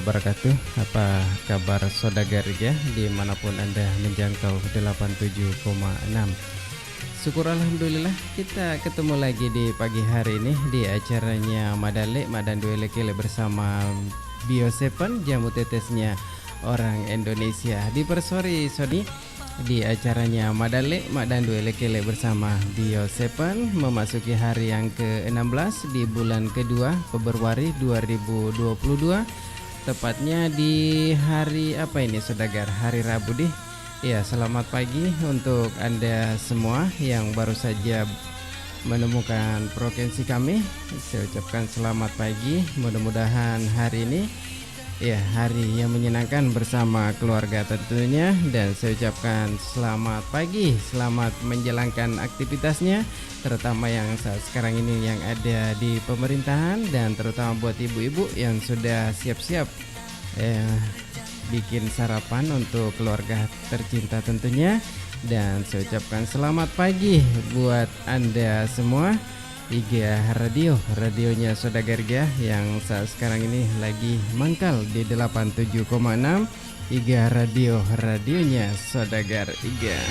wabarakatuh. Apa kabar saudagar ya dimanapun Anda menjangkau 87,6. Syukur alhamdulillah kita ketemu lagi di pagi hari ini di acaranya Madale Madan Duele Kele bersama Bio7 jamu tetesnya orang Indonesia. Di persori Sony di acaranya Madale Madan Duele Kele bersama Bio7 memasuki hari yang ke-16 di bulan kedua Februari 2022. Tepatnya di hari apa ini saudagar? Hari Rabu deh. Ya, selamat pagi untuk Anda semua yang baru saja menemukan frekuensi kami. Saya ucapkan selamat pagi. Mudah-mudahan hari ini ya hari yang menyenangkan bersama keluarga tentunya, dan saya ucapkan selamat pagi, selamat menjalankan aktivitasnya, terutama yang saat sekarang ini yang ada di pemerintahan, dan terutama buat ibu-ibu yang sudah siap-siap bikin sarapan untuk keluarga tercinta tentunya. Dan saya ucapkan selamat pagi buat Anda semua. Iga radionya saudagar yang saat sekarang ini lagi mangkal di 87,6. Iga radionya saudagar Iga.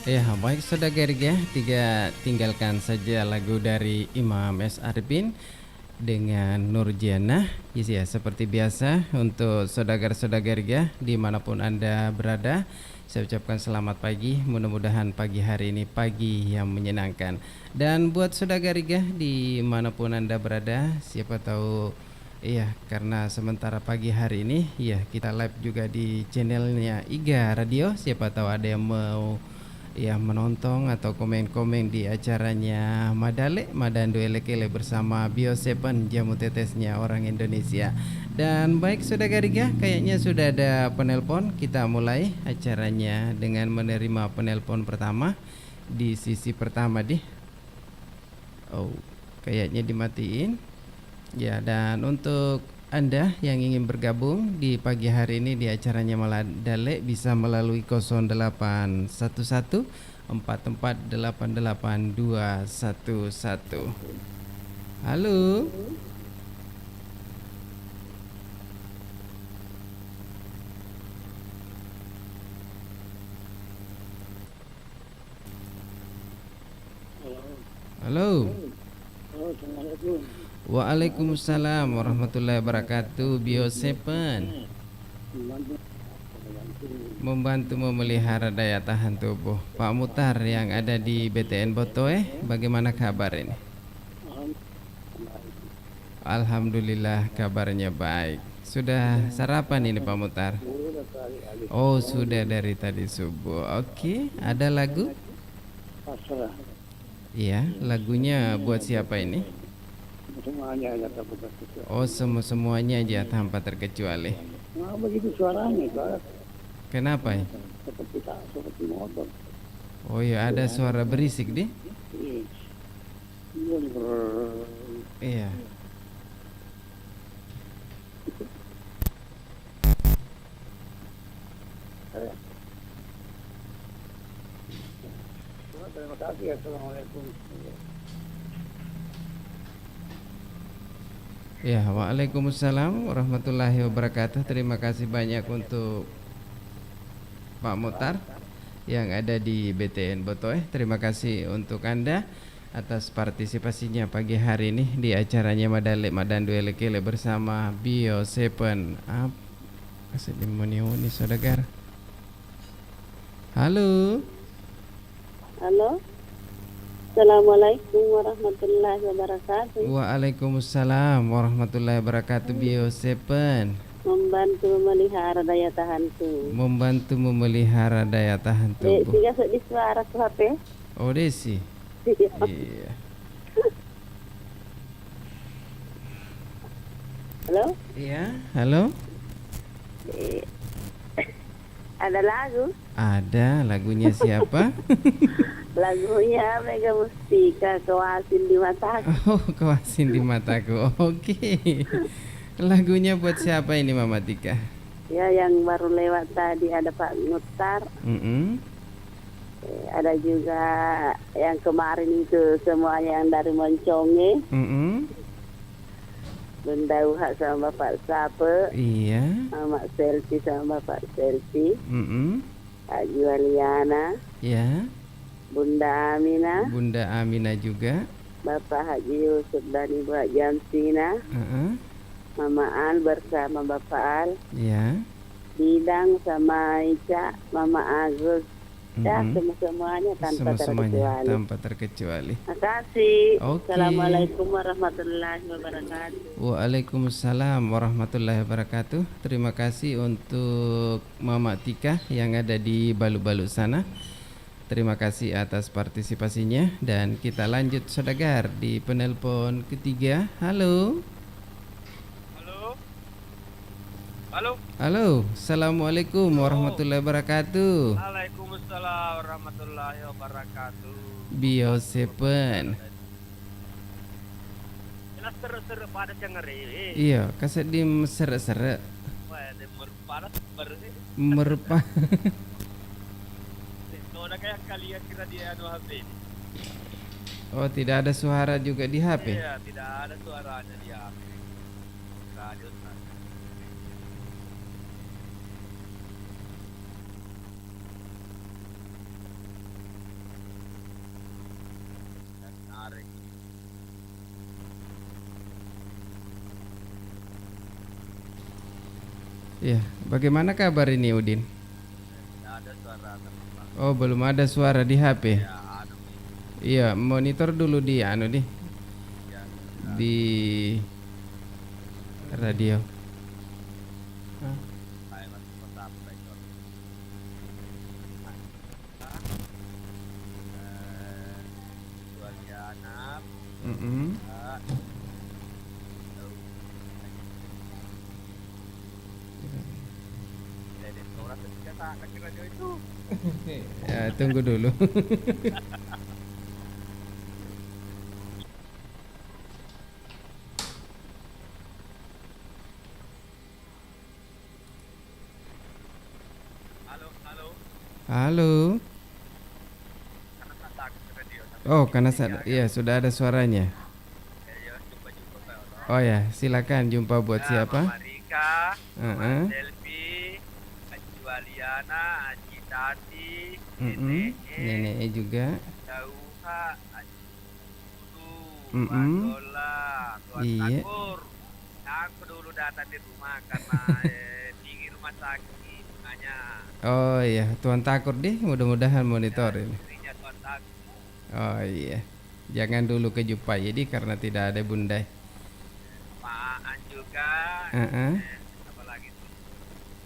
Ya, baik saudagar tinggalkan saja lagu dari Imam S. Arifin dengan Nurjana. Ya, seperti biasa untuk saudagar-saudagar dimanapun Anda berada, saya ucapkan selamat pagi. Mudah-mudahan pagi hari ini pagi yang menyenangkan. Dan buat saudagar dimanapun Anda berada, siapa tahu iya, karena sementara pagi hari ini ya kita live juga di channelnya Iga Radio. Siapa tahu ada yang mau menonton atau komen-komen di acaranya Madale Madan Duele Kele bersama Bio7 jamu tetesnya orang Indonesia. Dan baik saudagar kayaknya sudah ada penelpon. Kita mulai acaranya dengan menerima penelpon pertama di sisi pertama Oh, kayaknya dimatiin. Ya, dan untuk Anda yang ingin bergabung di pagi hari ini di acaranya Madale bisa melalui 0811 4488211. Halo. Halo. Assalamualaikum. Waalaikumsalam warahmatullahi wabarakatuh. Bio7 membantu memelihara daya tahan tubuh. Pak Mutar yang ada di BTN Botoe, bagaimana kabar ini? Alhamdulillah kabarnya baik. Sudah sarapan ini Pak Mutar? Oh, sudah dari tadi subuh. Oke, ada lagu? Iya, lagunya buat siapa ini? Semuanya aja Oh, semuanya aja tanpa terkecuali. Nah, begitu suaranya, Pak. Kenapa ya? Seperti motor. Oh ya, ada suara berisik Iya. Iya. Terima kasih. Assalamualaikum. Ya, waalaikumsalam warahmatullahi wabarakatuh. Terima kasih banyak untuk Pak Mutar yang ada di BTN Botoe. Terima kasih untuk Anda atas partisipasinya pagi hari ini di acaranya Madale Madandu Elekele bersama Bio Seven. Kasih nih saudagar. Halo. Halo. Assalamualaikum warahmatullahi wabarakatuh. Waalaikumsalam warahmatullahi wabarakatuh. Bio Seven Membantu memelihara daya tahan tubuh. membantu memelihara daya tahan tubuh. Tiga di suara ke HP. Oh Desi. Iya. Halo. Iya. Halo. Ada lagu. Ada lagunya siapa? Lagunya Mega Mustika, Kewasin di Mataku. Oh, Kewasin di Mataku. Oke. Lagunya buat siapa ini Mama Tika? Ya, yang baru lewat tadi ada Pak Mutar. Ada juga yang kemarin itu semuanya yang dari Monconge. Bunda Uha sama Bapak Sape. Iya. Mama Selfie sama Bapak Selfie. Haji Waliana. Ya. Bunda Amina. Bunda Amina juga. Bapak Haji Yusuf dan Ibu Haji Amsina. Mama Al bersama Bapak Al. Ya. Bidang sama Ica, Mama Agus. Ya, semuanya tanpa terkecuali. Tanpa terkecuali. Terima kasih. Oke. Assalamualaikum warahmatullahi wabarakatuh. Waalaikumsalam warahmatullahi wabarakatuh. Terima kasih untuk Mama Tika yang ada di Balu-Balu sana. Terima kasih atas partisipasinya. Dan kita lanjut saudagar di penelpon ketiga. Halo. Halo. Halo. Assalamualaikum warahmatullahi wabarakatuh. Waalaikumsalam warahmatullahi wabarakatuh. Bio Seven. Jelas seru-seru pada cengeri. Iya, kasih di mesere-sere. Wah, ada merpanas bersih. Merupa. Soalnya kayak kalian kira dia anu HP. Oh, tidak ada suara juga di HP. Iya, tidak ada suaranya di HP. Radio sana. Menarik. Iya, bagaimana kabar ini Udin? Tidak ada suara terus. Oh, belum ada suara di HP. Ya, anu. Iya, monitor dulu di anu di Ya, di radio. saya masih tetap baik. Waliana. Jadi orang ketika tak kaki radio itu. Ya, tunggu dulu. Halo, halo. Halo. Karena tak takut ke radio. Oh, karena iya sudah ada suaranya. Ya, jumpa-jumpa Pak. Oh ya, silakan jumpa buat siapa? Mama Rika, Heeh. Selfie, Haji Waliana, Haji Tati, Nenek juga. Dauha, Haji Kudu, Mm-mm. Wadola, Tuan Iya. Takur. Aku dulu datang di rumah karena di rumah sakit makanya Oh iya, Tuan Takur deh, mudah-mudahan monitor ini. istrinya Tuan Takur. Oh iya. Jangan dulu ke Jupa jadi karena tidak ada bunda. Pak An juga. Heeh. Apa lagi tuh?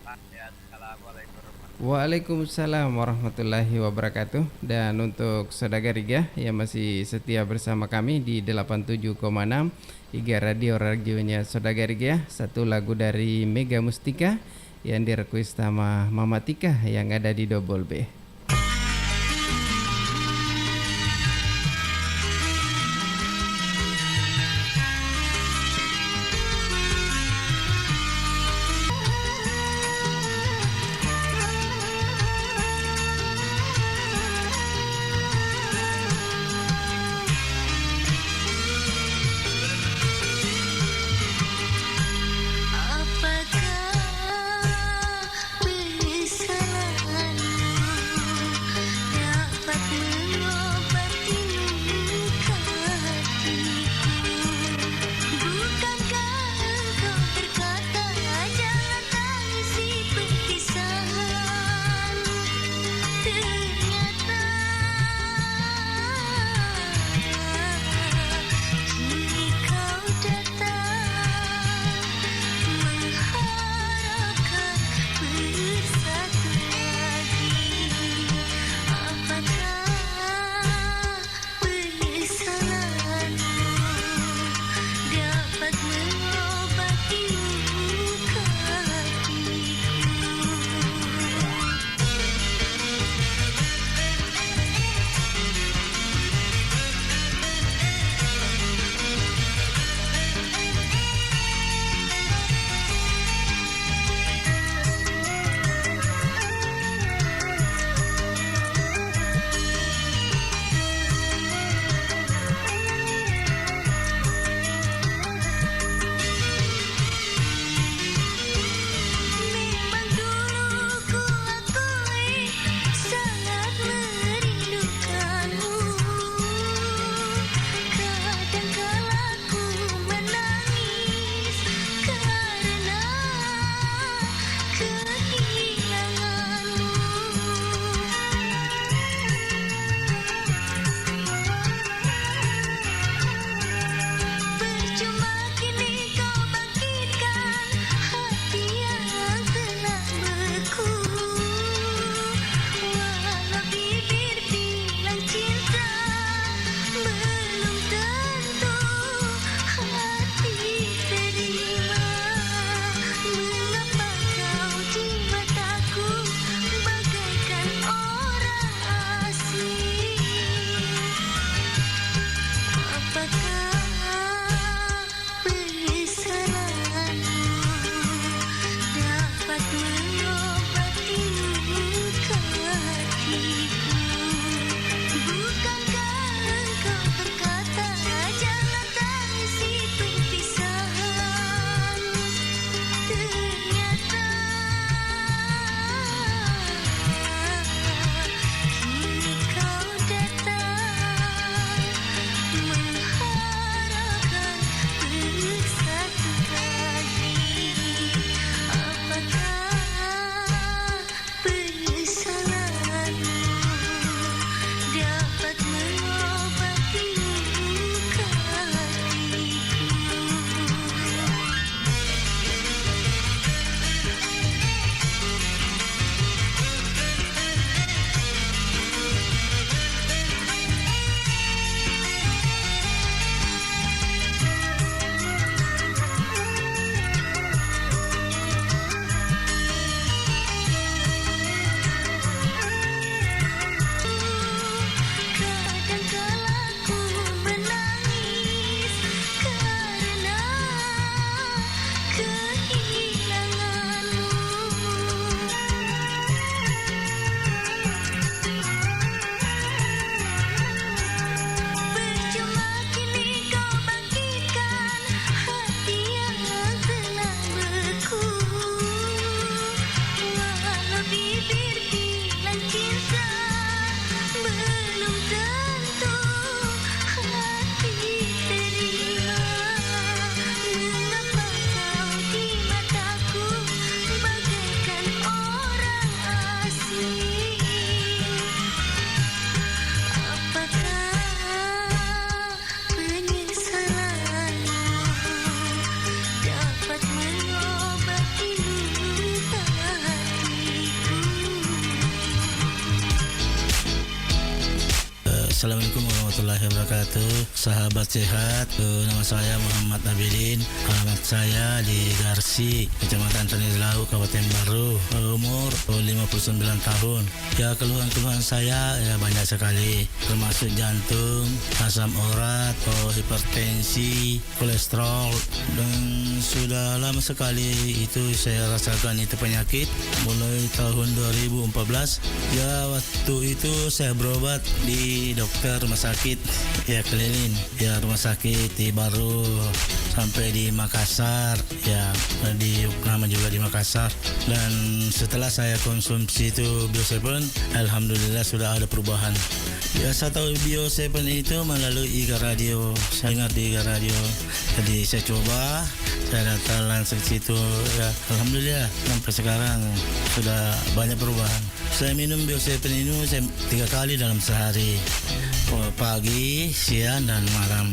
Pak, ya, assalamualaikum warahmatullahi Waalaikumsalam warahmatullahi wabarakatuh. Dan untuk saudara Riga yang masih setia bersama kami di 87,6 Iga radionya saudara Riga, satu lagu dari Mega Mustika yang direquest sama Mama Tika yang ada di Double B. Assalamualaikum warahmatullahi wabarakatuh. Sahabat sehat, nama saya Muhammad Nabilin. Alamat saya di Garsi, Kecamatan Tanilau, Kabupaten Baru. Umur 59 tahun. Ya, keluhan-keluhan saya ya banyak sekali, termasuk jantung, asam urat, hipertensi, kolesterol, dan sudah lama sekali itu saya rasakan itu penyakit mulai tahun 2014. Ya, waktu itu saya berobat di dokter rumah sakit ya keliling, ya rumah sakit di Baru sampai di Makassar, ya di Yuknama juga di Makassar. Dan setelah saya konsumsi itu Bio7, alhamdulillah sudah ada perubahan. Ya, saya tahu Bio7 itu melalui Iga Radio, saya dengar di Iga Radio. Jadi saya coba, saya datang langsung ke situ, ya alhamdulillah sampai sekarang sudah banyak perubahan. Saya minum Bio7 ini saya 3 kali dalam sehari, pagi, siang, dan malam.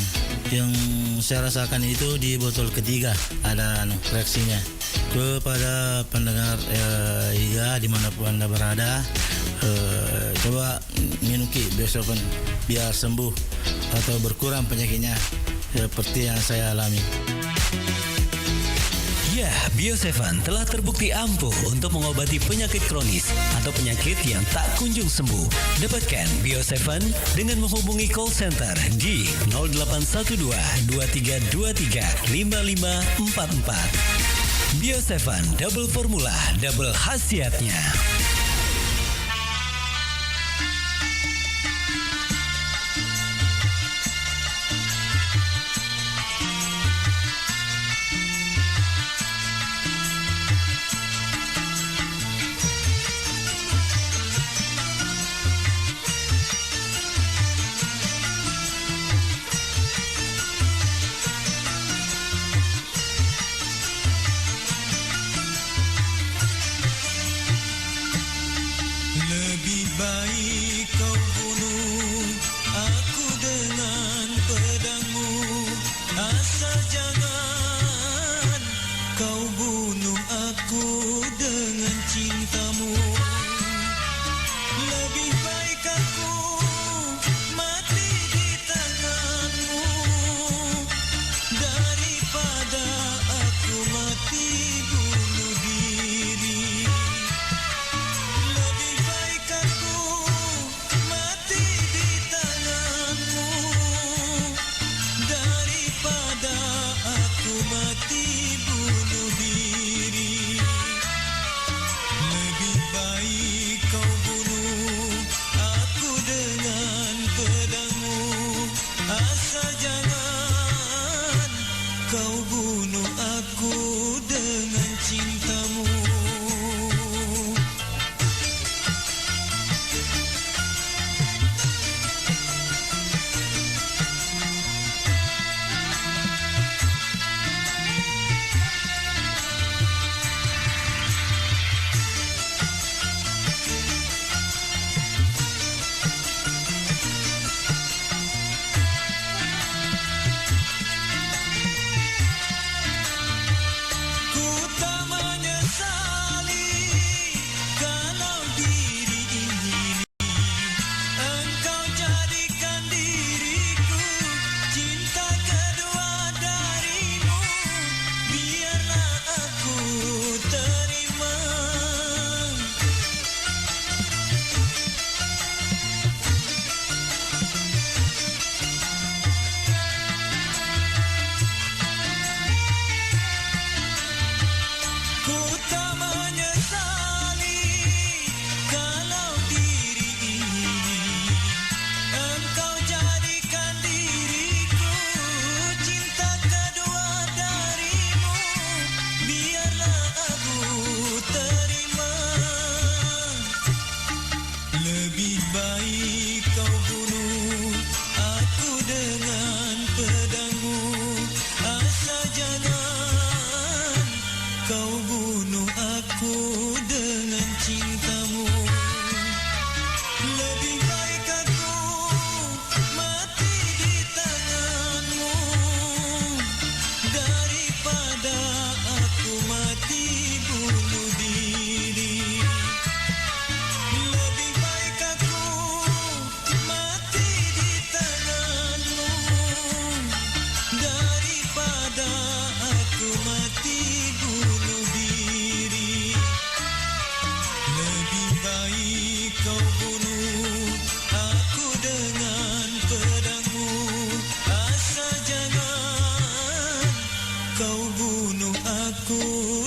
Yang saya rasakan itu di botol ketiga ada reaksinya. Kepada pendengar Iga dimanapun Anda berada, coba minum Bio7 biar sembuh atau berkurang penyakitnya seperti yang saya alami. Ya, Bio7 telah terbukti ampuh untuk mengobati penyakit kronis atau penyakit yang tak kunjung sembuh. Dapatkan Bio7 dengan menghubungi call center di 0812 2323 5544. Bio7 double formula, double khasiatnya.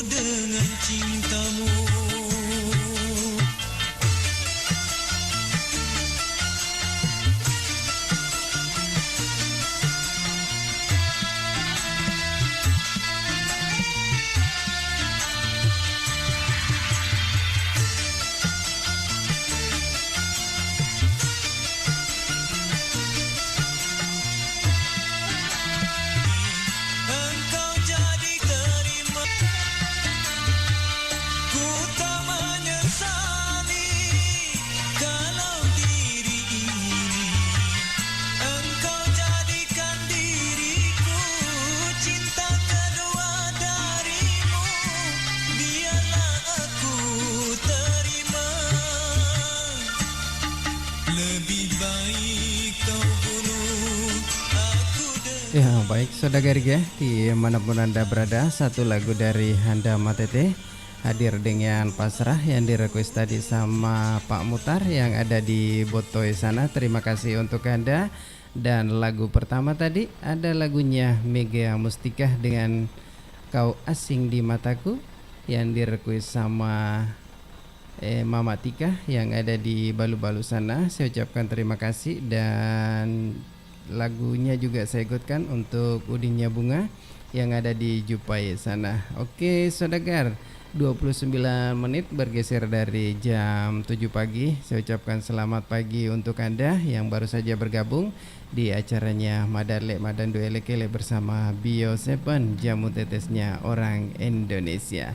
dengan cintamu. Engkau jadi terima, ku tak menyesali kalau diri ini engkau jadikan diriku, cinta kedua darimu, biarlah aku terima. Lebih baik kau bunuh aku dengan Ya baik saudara ya, dimanapun Anda berada, satu lagu dari Handa Matete hadir dengan pasrah yang direquest tadi sama Pak Mutar yang ada di Botoy sana. Terima kasih untuk Anda. Dan lagu pertama tadi ada lagunya Mega Mustika dengan Kau Asing di Mataku yang direquest sama Mama Tika yang ada di Balu-Balu sana. Saya ucapkan terima kasih, dan lagunya juga saya ikutkan untuk Udinnya Bunga yang ada di Jupai sana. Oke saudagar, 29 menit bergeser dari jam 7 pagi. Saya ucapkan selamat pagi untuk Anda yang baru saja bergabung di acaranya Madale Madandu Elekele bersama Bio 7, jamu tetesnya orang Indonesia.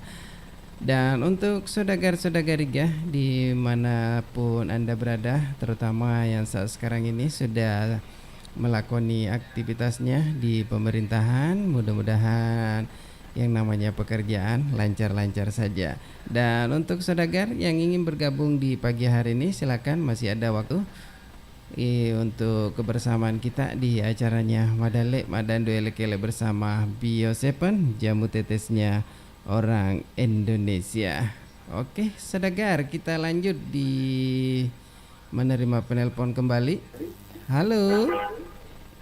Dan untuk saudagar-saudari ya, dimanapun Anda berada, terutama yang saat sekarang ini sudah melakoni aktivitasnya di pemerintahan, mudah-mudahan yang namanya pekerjaan lancar-lancar saja. Dan untuk saudagar yang ingin bergabung di pagi hari ini, silakan, masih ada waktu untuk kebersamaan kita di acaranya Madale Madandu Elekele bersama Bio 7, jamu tetesnya orang Indonesia. Oke saudagar, kita lanjut di menerima penelpon kembali. Halo.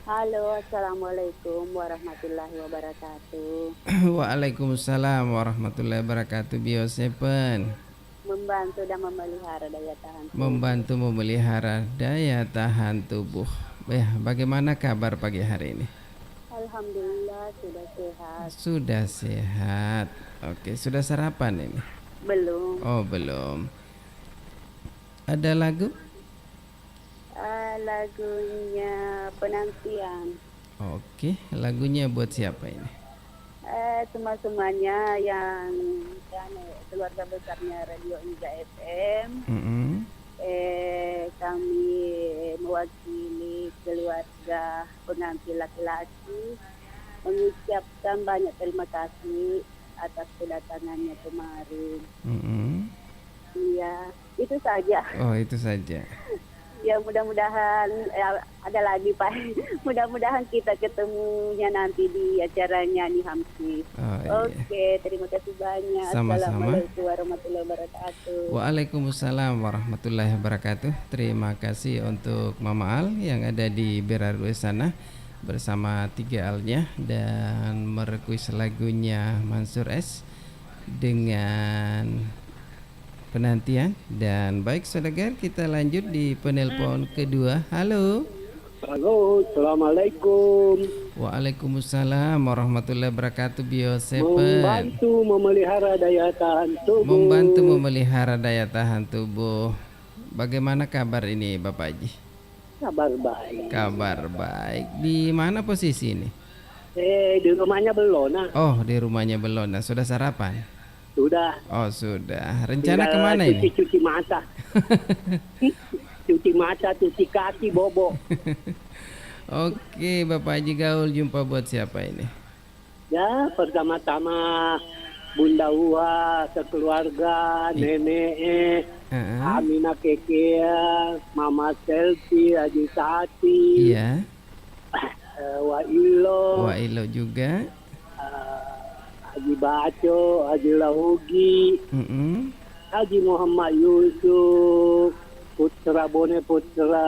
Halo, assalamualaikum warahmatullahi wabarakatuh. Waalaikumsalam warahmatullahi wabarakatuh. Bio 7 Membantu dan memelihara daya tahan tubuh. membantu memelihara daya tahan tubuh. Bagaimana kabar pagi hari ini? Alhamdulillah sudah sehat. Sudah sehat. Oke, sudah sarapan ini? Belum. Oh belum. Ada lagu? Lagunya Penantian. Oke, lagunya buat siapa ini? Semua-semuanya yang keluarga besarnya Radio Inja FM. Kami mewakili keluarga pengantin laki-laki mengucapkan banyak terima kasih atas kedatangannya kemarin. Iya, itu saja. Oh itu saja. Ya mudah-mudahan ada lagi Pak. Mudah-mudahan kita ketemunya nanti di acaranya nih Hamsi. Oh, iya. Oke, terima kasih banyak. Sama-sama. Assalamualaikum warahmatullahi wabarakatuh. Waalaikumsalam warahmatullahi wabarakatuh. Terima kasih untuk Mama Al yang ada di Berarwe sana bersama 3 Alnya, dan merequest lagunya Mansur S dengan Penantian. Dan baik saudagar, kita lanjut di penelpon kedua. Halo. Halo, assalamualaikum. Waalaikumsalam warahmatullahi wabarakatuh. Bio 7 Membantu memelihara daya tahan tubuh. membantu memelihara daya tahan tubuh. Bagaimana kabar ini Bapak Haji? Kabar baik. Kabar baik. Di mana posisi ini? Di rumahnya belum. Nah, Oh di rumahnya belum. Nah, sudah sarapan? sudah. Oh sudah. Rencana Tinggal kemana ini? Cuci mata. Cuci mata, cuci kaki, bobo. Oke Bapak Haji Gaul, jumpa buat siapa ini? Ya, pertama-tama Bunda Uwa, sekeluarga, nenek, Aminah Kekea, Mama Selfie, Haji Sati, Iya. Wa Ilo juga. Haji Baco, Haji Lahugi, Haji Muhammad Yusuf, Putra Bone Putra,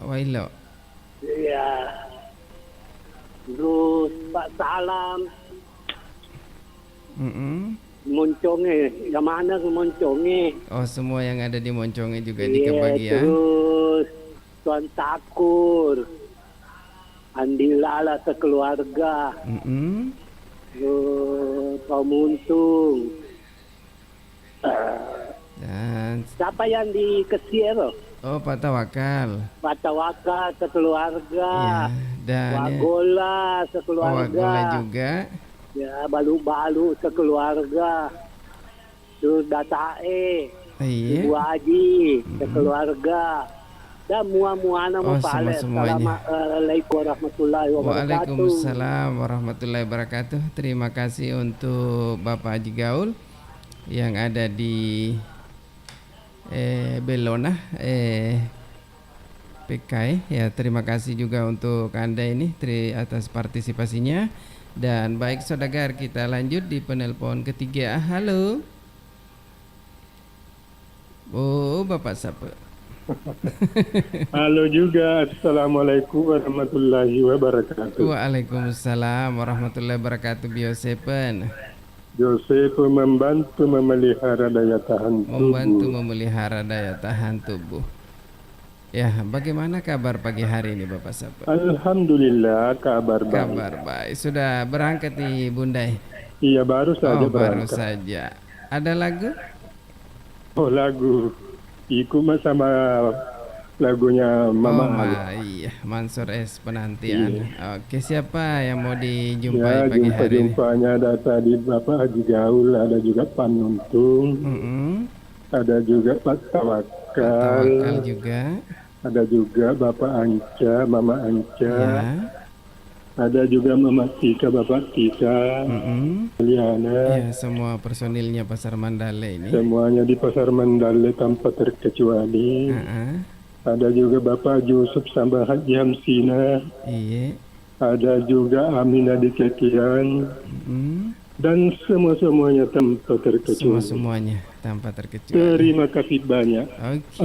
Wailo. ya, terus Pak Salam, Mm-mm. Monconge, yang mana ke Monconge? Oh, semua yang ada di Monconge juga Iya, dikebagi ya. terus Tuan Takur, Andi Lala sekeluarga, Mm-mm. terus Kaum Untung. Dan Siapa yang di Kesier? oh, Pak Tawakal. Patawaka sekeluarga, Ya, dan ya. Wagola Oh, sekeluarga, Wagola juga. ya Balu-Balu sekeluarga, terus Datae, Iya. Ibu Haji sekeluarga, dan muah-muahna Oh, mempale. semua-semuanya. Assalamualaikum warahmatullahi wabarakatuh. Waalaikumsalam warahmatullahi wabarakatuh. Terima kasih untuk Bapak Haji Gaul yang ada di Belona PK ya. Terima kasih juga untuk Anda ini atas partisipasinya. Dan baik saudagar, kita lanjut di penelpon ketiga. Halo. Oh, Bapak siapa? Halo juga, Assalamualaikum warahmatullahi wabarakatuh. Waalaikumsalam warahmatullahi wabarakatuh. Biosepen Joseph membantu memelihara daya tahan membantu tubuh. memelihara daya tahan tubuh. Ya, bagaimana kabar pagi hari ini Bapak Sapa? Alhamdulillah kabar baik. Kabar baik. Sudah berangkat nih Bundai? Iya baru saja Oh, baru berangkat. saja. Ada lagu? Oh lagu, ikut sama lagunya Mama Oh, Ali. iya, Mansur S penantian. Iya. Oke, siapa yang mau Ya dijumpai pagi hari ini? jumpa-jumpanya ada tadi Bapak Haji Gaul, ada juga Pan Untung, Mm-mm. ada juga Pak Pak Tawakal Tawakal, juga. ada juga Bapak Anca, Mama Anca. Ya. Ada juga Mama Tika, Bapak Tika, Mm-mm. Liana, Ya, semua personilnya Pasar Mandale ini. semuanya di Pasar Mandale tanpa terkecuali. Ah, Ada juga Bapak Yusuf sama Haji Hamsina, iya. ada juga Aminah di Kekian, Mm. dan semua-semuanya tanpa terkecuali. Semua-semuanya tanpa terkecuali. Terima kasih banyak. Oke.